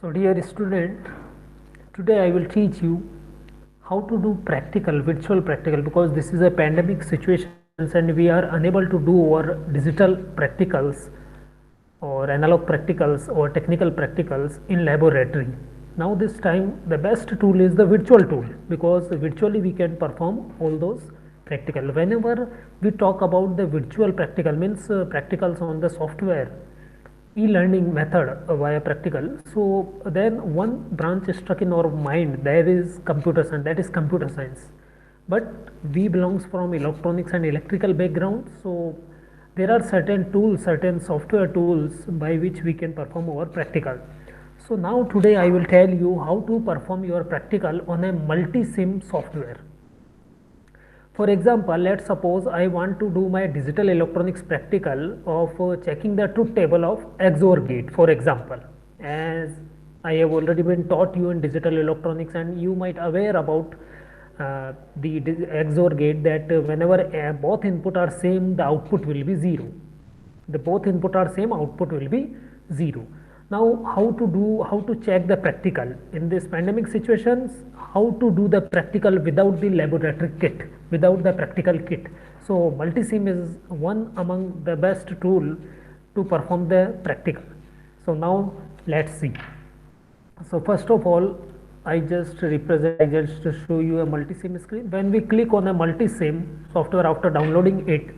So dear student, today I will teach you how to do practical, virtual practical, because this is a pandemic situation and we are unable to do our digital practicals or analog practicals or technical practicals in laboratory. Now this time the best tool is the virtual tool, because virtually we can perform all those practical. Whenever we talk about the virtual practical, means practicals on the software, e-learning method via practical, so then one branch is struck in our mind, there is computer science, that is computer science, but we belongs from electronics and electrical background, so there are certain tools, certain software tools by which we can perform our practical. So now today I will tell you how to perform your practical on a multi-sim software. For example, let's suppose I want to do my digital electronics practical of checking the truth table of XOR gate, for example, as I have already been taught you in digital electronics, and you might aware about the XOR gate, that whenever both input are same, the output will be 0. The both input are same, output will be 0. Now how to check the practical in this pandemic situations, how to do the practical without the laboratory kit, without the practical kit. So multisim is one among the best tool to perform the practical. So now let's see. So first of all, I just show you a multisim screen. When we click on a multisim software after downloading it,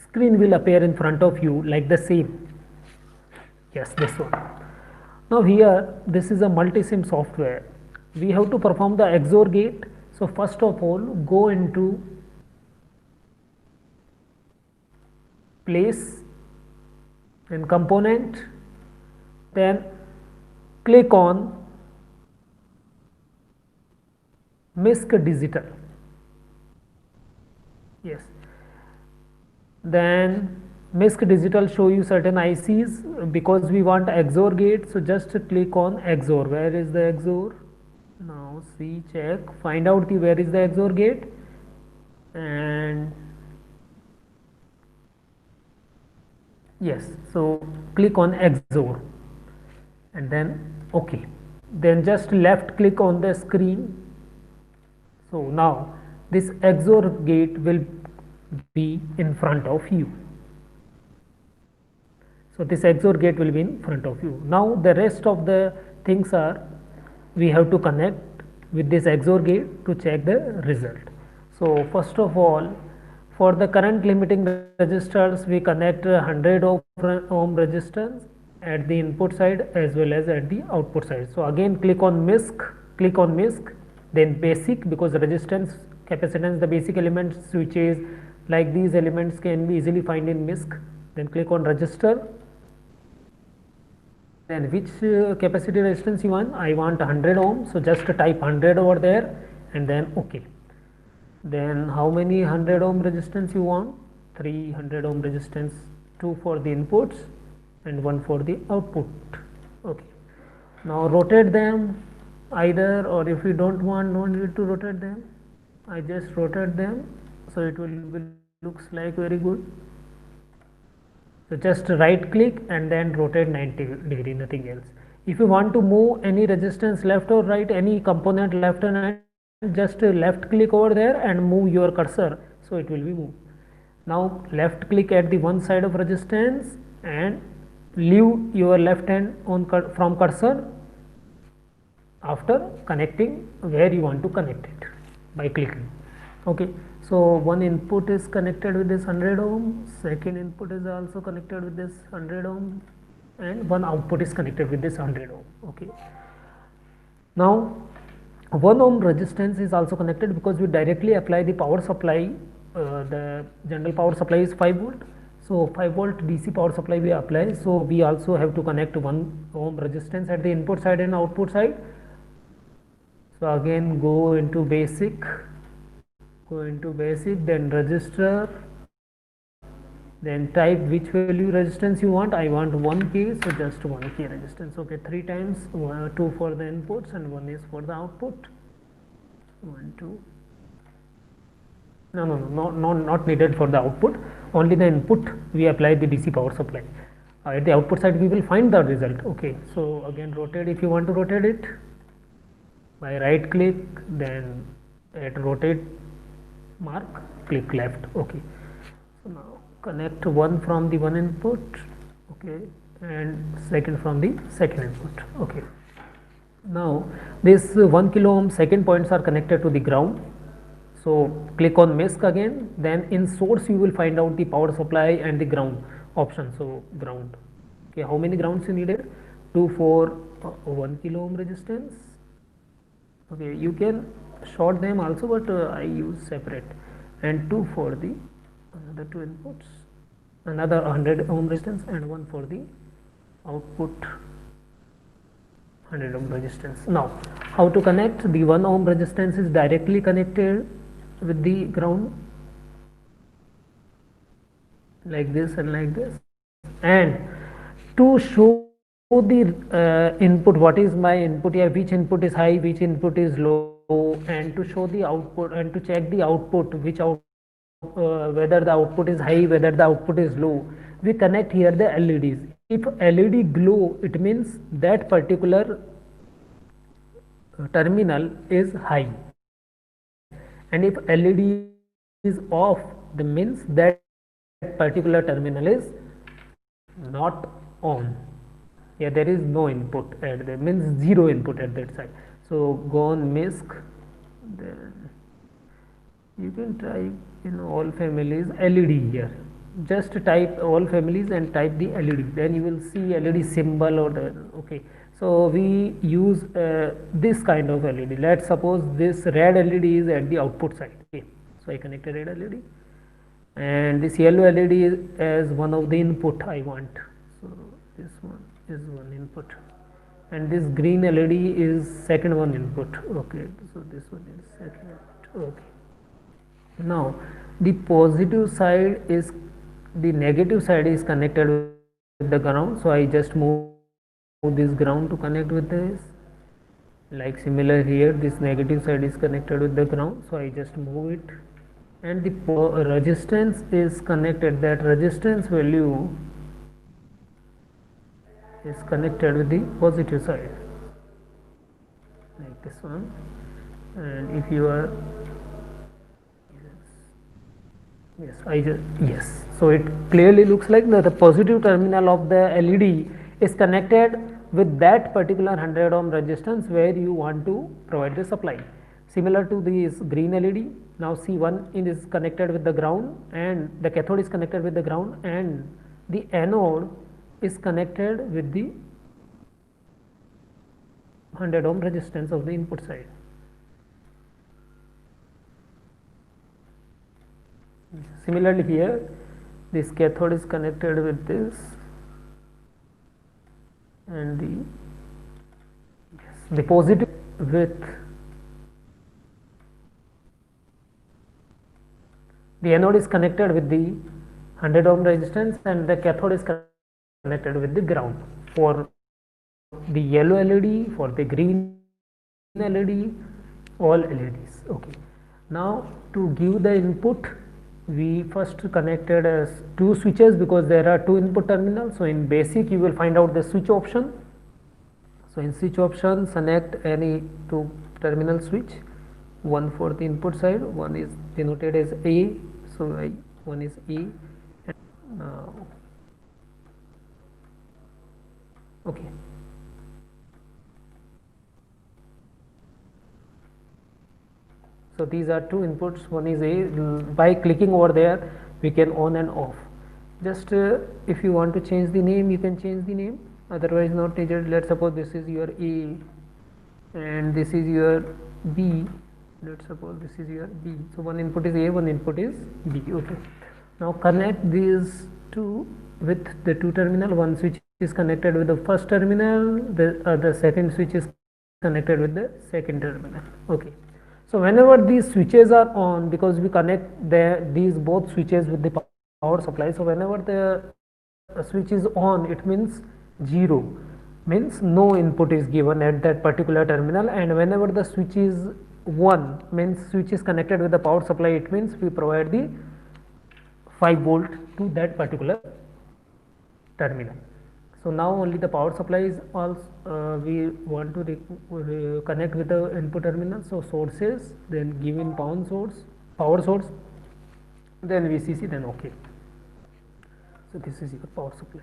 screen will appear in front of you like the same. Yes, this one. Now here this is a multisim software. We have to perform the XOR gate. So first of all, go into place and component, then click on MISC digital. Yes, then MISC digital show you certain ICs, because we want XOR gate, so just click on XOR. Where is the XOR? Now see, check, find out the where is the XOR gate, and yes, so click on XOR and then OK. Then just left click on the screen. So now this XOR gate will be in front of you. So this XOR gate will be in front of you. Now the rest of the things are, we have to connect with this XOR gate to check the result. So first of all, for the current limiting resistors, we connect 100 ohm resistance at the input side as well as at the output side. So again click on MISC, then basic, because resistance, capacitance, the basic elements, switches, like these elements can be easily find in MISC. Then click on register. Then which capacity resistance you want? I want 100 ohm, so just type 100 over there and then OK. Then how many 100 ohm resistance you want? 300 ohm resistance, 2 for the inputs and 1 for the output. OK. Now rotate them either, or if you don't want, no need to rotate them. I just rotate them, so it will looks like very good. So just right click and then rotate 90 degree, nothing else. If you want to move any resistance left or right, any component left and right, just left click over there and move your cursor, so it will be moved. Now left click at the one side of resistance and leave your left hand on from cursor after connecting where you want to connect it by clicking. Okay, so one input is connected with this 100 ohm, second input is also connected with this 100 ohm, and one output is connected with this 100 ohm. Okay, now 1 ohm resistance is also connected, because we directly apply the power supply. The general power supply is 5 volt, so 5 volt DC power supply we apply, so we also have to connect 1 ohm resistance at the input side and output side. So again go into basic, then register, then type which value resistance you want. I want 1k, so just 1k resistance. Okay, 3 times, 2 for the inputs and 1 is for the output. 1 2 no, not needed for the output, only the input we apply the DC power supply. at the output side we will find the result. Okay, so again rotate, if you want to rotate it by right click, then at rotate mark click left. Okay, so now connect one from the one input, okay, and second from the second input. Okay, now this 1 kilo ohm second points are connected to the ground. So click on MISC again, then in source you will find out the power supply and the ground option. So ground, okay, how many grounds you needed? 2 for 1 kilo ohm resistance. Okay, you can short them also, but I use separate, and 2 for the another 2 inputs, another 100 ohm resistance, and 1 for the output 100 ohm resistance. Now how to connect? The 1 ohm resistance is directly connected with the ground like this and like this, and to show the input, what is my input here, which input is high, which input is low, and to show the output and to check the output, which whether the output is high, whether the output is low, we connect here the LEDs. If LED glow, it means that particular terminal is high, and if LED is off, the means that particular terminal is not on. Yeah, there is no input at there, means zero input at that side. So go on MISC, then you can type in all families LED here. Just type all families and type the LED, then you will see LED symbol or the, okay. So we use this kind of LED. Let's suppose this red LED is at the output side. Okay, so I connected red LED, and this yellow LED is as one of the input I want. So this one is one input, and this green LED is second one input. Okay, so this one is second input. Okay, now the positive side is, the negative side is connected with the ground, so I just move this ground to connect with this. Like similar here, this negative side is connected with the ground, so I just move it, and the resistance is connected, that resistance value is connected with the positive side like this one. And if you are, yes, I just, yes, so it clearly looks like the positive terminal of the LED is connected with that particular 100 ohm resistance where you want to provide the supply. Similar to this green LED, now C1 is connected with the ground, and the cathode is connected with the ground, and the anode is connected with the 100 ohm resistance of the input side. Similarly here, this cathode is connected with this, and the positive with the anode is connected with the 100 ohm resistance, and the cathode is connected with the ground. For the yellow LED, for the green LED, all LEDs. Okay, now to give the input, we first connected as 2 switches because there are 2 input terminals. So in basic you will find out the switch option. So in switch option, select any 2 terminal switch, one for the input side, one is denoted as A, so one is A, and okay. So these are 2 inputs, one is A. By clicking over there we can on and off. Just if you want to change the name, you can change the name, otherwise not needed. Let's suppose this is your A and this is your B. Let's suppose this is your B. So one input is A, one input is B. Okay, now connect these 2 with the 2 terminal. One switch is connected with the first terminal, the second switch is connected with the second terminal. Okay, so whenever these switches are on, because we connect these both switches with the power supply, so whenever the switch is on, it means 0, means no input is given at that particular terminal, and whenever the switch is 1, means switch is connected with the power supply, it means we provide the 5 volt to that particular terminal. So now only the power supply is also we want to connect with the input terminal. So sources, then given power source, then VCC, then OK. So this is your power supply.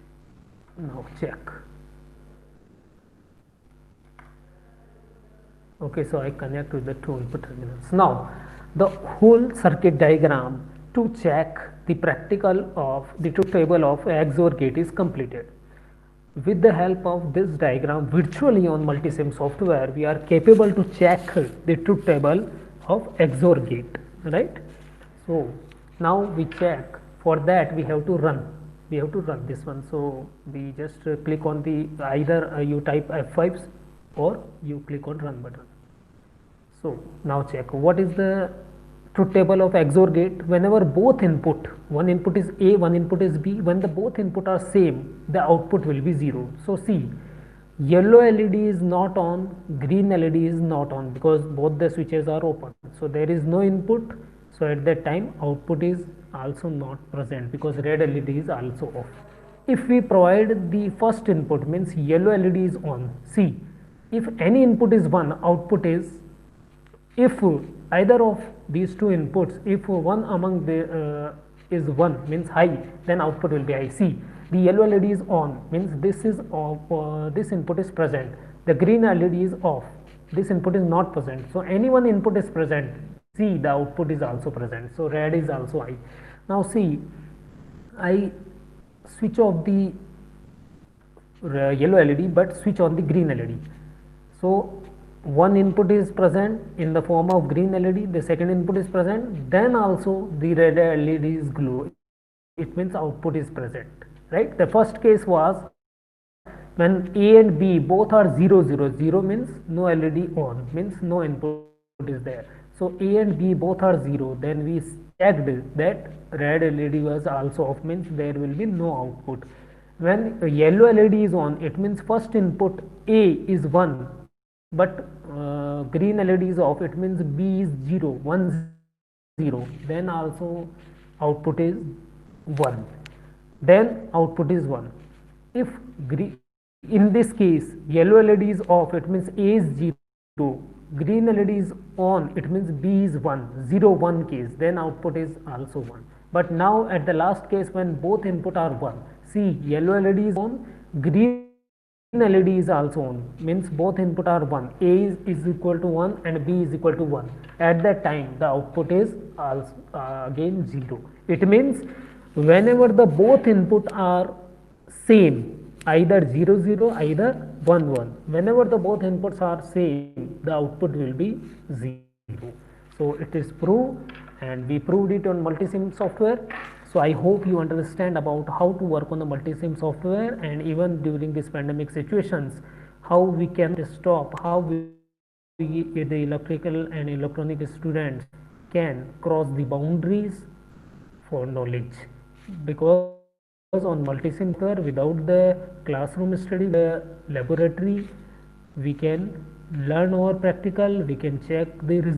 Now check. Okay, so I connect with the two input terminals. Now the whole circuit diagram to check the practical of the truth table of XOR gate is completed. With the help of this diagram virtually on Multisim software, we are capable to check the truth table of XOR gate, right? So now we check. For that we have to run this one. So we just click on the either you type F5s or you click on run button. So now check what is the truth table of XOR gate. Whenever both input, one input is A, one input is B, when the both input are same, the output will be 0. So see, yellow LED is not on, green LED is not on, because both the switches are open. So there is no input. So at that time output is also not present, because red LED is also off. If we provide the first input, means yellow LED is on. See, if any input is 1, output is, if either of these two inputs, if one among the is 1, means high, then output will be high. See, the yellow LED is on, means this is off, this input is present. The green LED is off, this input is not present. So any one input is present, see, the output is also present. So red is also high. Now see, I switch off the yellow LED but switch on the green LED. So one input is present in the form of green LED, the second input is present, then also the red LED is glow. It means output is present, right? The first case was when A and B both are 0, 0. 0 means no LED on, means no input is there. So A and B both are 0. Then we checked that red LED was also off, means there will be no output. When yellow LED is on, it means first input A is 1, but green LED is off, it means B is 0, 1, 0. Then also output is 1. Then output is 1. If in this case yellow LED is off, it means A is 0, green LED is on, it means B is 1, 0, 1 case, then output is also 1. But now at the last case, when both input are 1, see, yellow LED is on, green LED is also on, means both input are 1, A is equal to 1 and B is equal to 1. At that time the output is also again 0. It means whenever the both input are same, either 0, 0, either 1, 1, whenever the both inputs are same, the output will be 0. So it is proved, and we proved it on Multisim software. So I hope you understand about how to work on the Multisim software, and even during this pandemic situations, how we can stop, how we, the electrical and electronic students can cross the boundaries for knowledge. Because on Multisim software, without the classroom study, the laboratory, we can learn our practical, we can check the results.